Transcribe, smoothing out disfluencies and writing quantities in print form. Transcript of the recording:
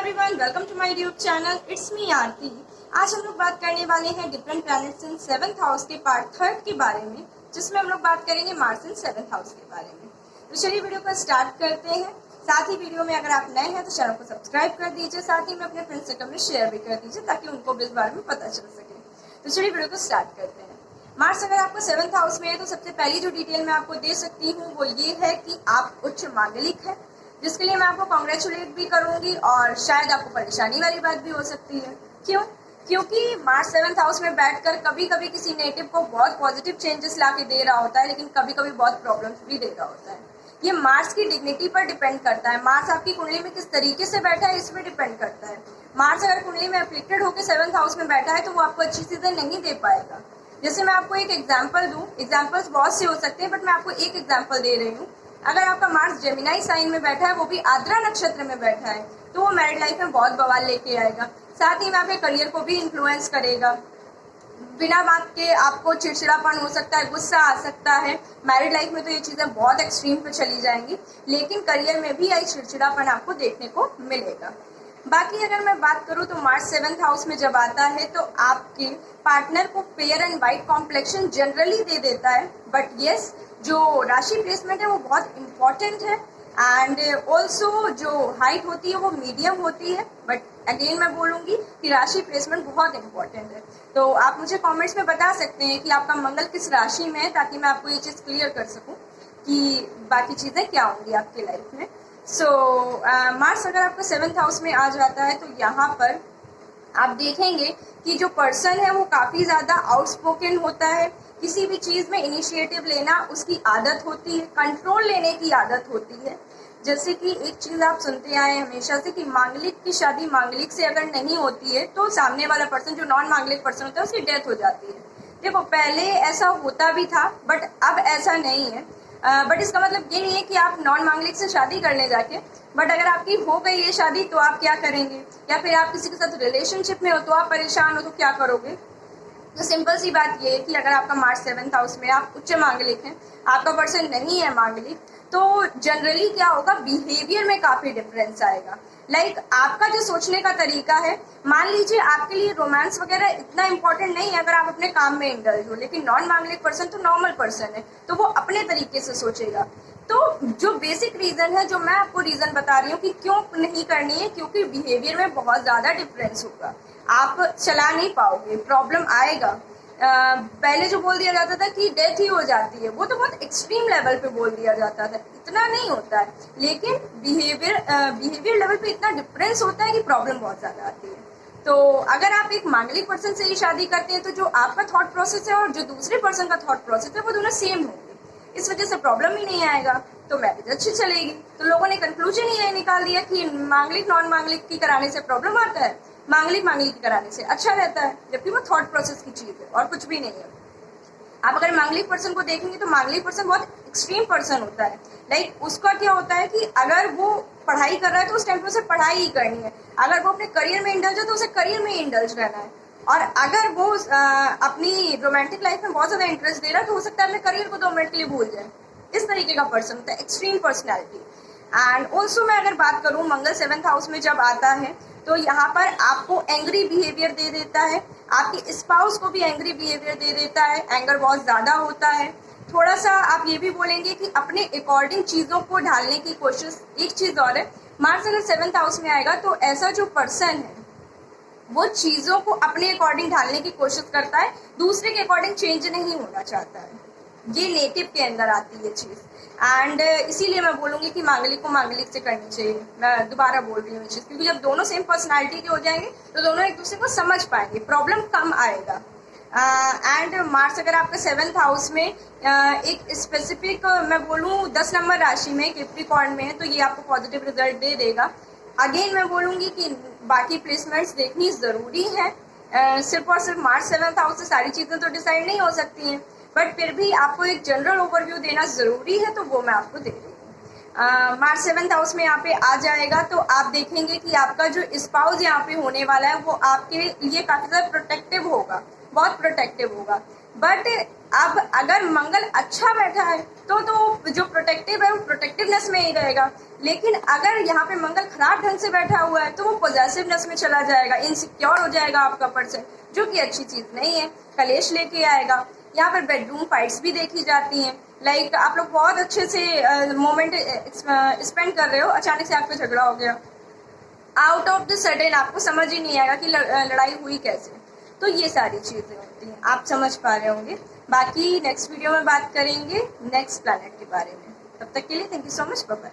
Everyone, welcome to my YouTube channel. It's me Aarti. आज हम लोग बात करने वाले हैं different planets in 7th house के पार्ट 3 के बारे में, जिसमें हम लोग बात करेंगे मार्स इन 7th हाउस के बारे में। तो चलिए वीडियो को स्टार्ट करते हैं। साथ ही वीडियो में अगर आप नए हैं तो चैनल को सब्सक्राइब कर दीजिए, साथ ही में अपने फ्रेंड्स सर्कल में शेयर भी कर दीजिए ताकि उनको भी इस बारे में पता चल सके। तो चलिए वीडियो को स्टार्ट करते हैं। मार्स अगर आपको 7th हाउस में है तो सबसे पहली जो डिटेल मैं आपको दे सकती हूँ वो ये है कि आप उच्च मांगलिक है, जिसके लिए मैं आपको कॉन्ग्रेचुलेट भी करूंगी और शायद आपको परेशानी वाली बात भी हो सकती है। क्योंकि मार्स 7th हाउस में बैठकर कभी कभी किसी नेटिव को बहुत पॉजिटिव चेंजेस ला के दे रहा होता है, लेकिन कभी कभी बहुत प्रॉब्लम्स भी दे रहा होता है। ये मार्स की डिग्निटी पर डिपेंड करता है। मार्स आपकी कुंडली में किस तरीके से बैठा है इस पर डिपेंड करता है। मार्स अगर कुंडली में अफ्लिक्टेड होकर 7th हाउस में बैठा है तो वो आपको अच्छी चीजें नहीं दे पाएगा। जैसे मैं आपको एक एग्जाम्पल दूं, एग्जाम्पल्स बहुत से हो सकते हैं बट मैं आपको एक एग्जाम्पल दे रही हूँ। अगर आपका मार्स जेमिनाई साइन में बैठा है, वो भी आद्रा नक्षत्र में बैठा है, तो वो मैरिड लाइफ में बहुत बवाल लेके आएगा। साथ ही में आपके करियर को भी इन्फ्लुएंस करेगा। बिना बात के आपको चिड़चिड़ापन हो सकता है, गुस्सा आ सकता है। मैरिड लाइफ में तो ये चीजें बहुत एक्सट्रीम पे चली जाएंगी, लेकिन करियर में भी यही चिड़चिड़ापन आपको देखने को मिलेगा। बाकी अगर मैं बात करूं तो मार्स 7th हाउस में जब आता है तो आपके पार्टनर को fair and white complexion generally they देता है, बट यस जो राशि प्लेसमेंट है वो बहुत इम्पोर्टेंट है। एंड ऑल्सो जो हाइट होती है वो मीडियम होती है, बट अगेन मैं बोलूंगी कि राशि प्लेसमेंट बहुत इम्पोर्टेंट है। तो आप मुझे कमेंट्स में बता सकते हैं कि आपका मंगल किस राशि में है, ताकि मैं आपको ये चीज़ क्लियर कर सकूं कि बाकी चीज़ें क्या होंगी आपकी लाइफ में। मार्स अगर आपका 7th हाउस में आ जाता है तो यहाँ पर आप देखेंगे कि जो पर्सन है वो काफ़ी ज़्यादा आउटस्पोकन होता है। किसी भी चीज़ में इनिशिएटिव लेना उसकी आदत होती है, कंट्रोल लेने की आदत होती है। जैसे कि एक चीज़ आप सुनते आए हमेशा से कि मांगलिक की शादी मांगलिक से अगर नहीं होती है तो सामने वाला पर्सन जो नॉन मांगलिक पर्सन होता है उसकी डेथ हो जाती है। देखो पहले ऐसा होता भी था बट अब ऐसा नहीं है। बट इसका मतलब ये नहीं है कि आप नॉन मांगलिक से शादी कर ले जाके, बट अगर आपकी हो गई ये शादी तो आप क्या करेंगे, या फिर आप किसी के साथ रिलेशनशिप में हो तो आप परेशान हो तो क्या करोगे। तो सिंपल सी बात ये है कि अगर आपका मार्स 7th हाउस में आप उच्च मांगलिक हैं, आपका पर्सन नहीं है मांगलिक, तो जनरली क्या होगा, बिहेवियर में काफी डिफरेंस आएगा। लाइक आपका जो सोचने का तरीका है, मान लीजिए आपके लिए रोमांस वगैरह इतना इंपॉर्टेंट नहीं है अगर आप अपने काम में इंडल्ज हो, लेकिन नॉन मांगलिक पर्सन तो नॉर्मल पर्सन है तो वो अपने तरीके से सोचेगा। तो जो बेसिक रीजन है, जो मैं आपको रीजन बता रही हूँ कि क्यों नहीं करनी है, क्योंकि बिहेवियर में बहुत ज्यादा डिफरेंस होगा। आप चला नहीं पाओगे, प्रॉब्लम आएगा। पहले जो बोल दिया जाता था कि डेथ ही हो जाती है, वो तो बहुत एक्सट्रीम लेवल पे बोल दिया जाता था, इतना नहीं होता है, लेकिन बिहेवियर लेवल पे इतना डिफरेंस होता है कि प्रॉब्लम बहुत ज्यादा आती है। तो अगर आप एक मांगलिक पर्सन से ही शादी करते हैं तो जो आपका थॉट प्रोसेस है और जो दूसरे पर्सन का थॉट प्रोसेस है वो दोनों सेम होंगे, इस वजह से प्रॉब्लम ही नहीं आएगा, तो मैरिज अच्छी चलेगी। तो लोगों ने कंक्लूजन ये निकाल दिया कि मांगलिक नॉन मांगलिक की कराने से प्रॉब्लम आता है, मांगलिक की कराने से अच्छा रहता है, जबकि वो थॉट प्रोसेस की चीज है और कुछ भी नहीं है। आप अगर मांगलिक पर्सन को देखेंगे तो मांगलिक पर्सन बहुत एक्सट्रीम पर्सन होता है। लाइक उसका क्या होता है कि अगर वो पढ़ाई कर रहा है तो उस टाइम पे उसे पढ़ाई ही करनी है, अगर वो अपने करियर में इंडल्ज है तो उसे करियर में इंडल्ज रहना है, और अगर वो अपनी रोमांटिक लाइफ में बहुत ज्यादा इंटरेस्ट दे रहा है तो हो सकता है अपने करियर को 2 मिनट के लिए भूल जाए। इस तरीके का पर्सन होता है, एक्सट्रीम पर्सनैलिटी। एंड ऑल्सो मैं अगर बात करूँ, मंगल 7th हाउस में जब आता है तो यहाँ पर आपको एंग्री बिहेवियर दे देता है, आपके स्पाउस को भी एंग्री बिहेवियर दे देता है, एंगर बहुत ज्यादा होता है। थोड़ा सा आप ये भी बोलेंगे कि अपने अकॉर्डिंग चीजों को ढालने की कोशिश। एक चीज और है, मार्स अगर 7th हाउस में आएगा तो ऐसा जो पर्सन है वो चीजों को अपने अकॉर्डिंग ढालने की कोशिश करता है, दूसरे के अकॉर्डिंग चेंज नहीं होना चाहता है। ये नेटिव के अंदर आती है चीज। एंड इसीलिए मैं बोलूंगी कि मांगलिक को मांगलिक से करनी चाहिए। मैं दोबारा बोल रही हूँ ये चीज, क्योंकि जब दोनों सेम पर्सनालिटी के हो जाएंगे तो दोनों एक दूसरे को समझ पाएंगे, प्रॉब्लम कम आएगा। एंड मार्स अगर आपका 7th हाउस में एक स्पेसिफिक मैं बोलूँ 10 नंबर राशि में कैप्रिकॉर्न में है तो ये आपको पॉजिटिव रिजल्ट दे देगा। अगेन मैं बोलूंगी कि बाकी प्लेसमेंट्स देखनी जरूरी है। सिर्फ और सिर्फ मार्च 7th हाउस से सारी चीजें तो डिसाइड नहीं हो सकती हैं, बट फिर भी आपको एक जनरल ओवरव्यू देना जरूरी है, तो वो मैं आपको दे रही हूँ। मार्च 7th हाउस में यहाँ पे आ जाएगा तो आप देखेंगे कि आपका जो स्पाउस यहाँ पे होने वाला है वो आपके लिए काफी ज्यादा प्रोटेक्टिव होगा, बहुत प्रोटेक्टिव होगा। बट अब अगर मंगल अच्छा बैठा है तो जो प्रोटेक्टिव है वो प्रोटेक्टिवनेस में ही रहेगा। लेकिन अगर यहाँ पे मंगल खराब ढंग से बैठा हुआ है तो वो पॉजिटिवनेस में चला जाएगा, इनसिक्योर हो जाएगा आपका पर्सन, जो कि अच्छी चीज नहीं है, कलेश लेके आएगा। यहाँ पर बेडरूम फाइट्स भी देखी जाती हैं। लाइक आप लोग बहुत अच्छे से मोमेंट स्पेंड कर रहे हो, अचानक से आप पे झगड़ा हो गया, आउट ऑफ द सडन आपको समझ ही नहीं आएगा कि लड़ाई हुई कैसे। तो ये सारी चीजें होती हैं, आप समझ पा रहे होंगे। बाकी नेक्स्ट वीडियो में बात करेंगे नेक्स्ट प्लैनेट के बारे में। तब तक के लिए thank you so much, bye bye.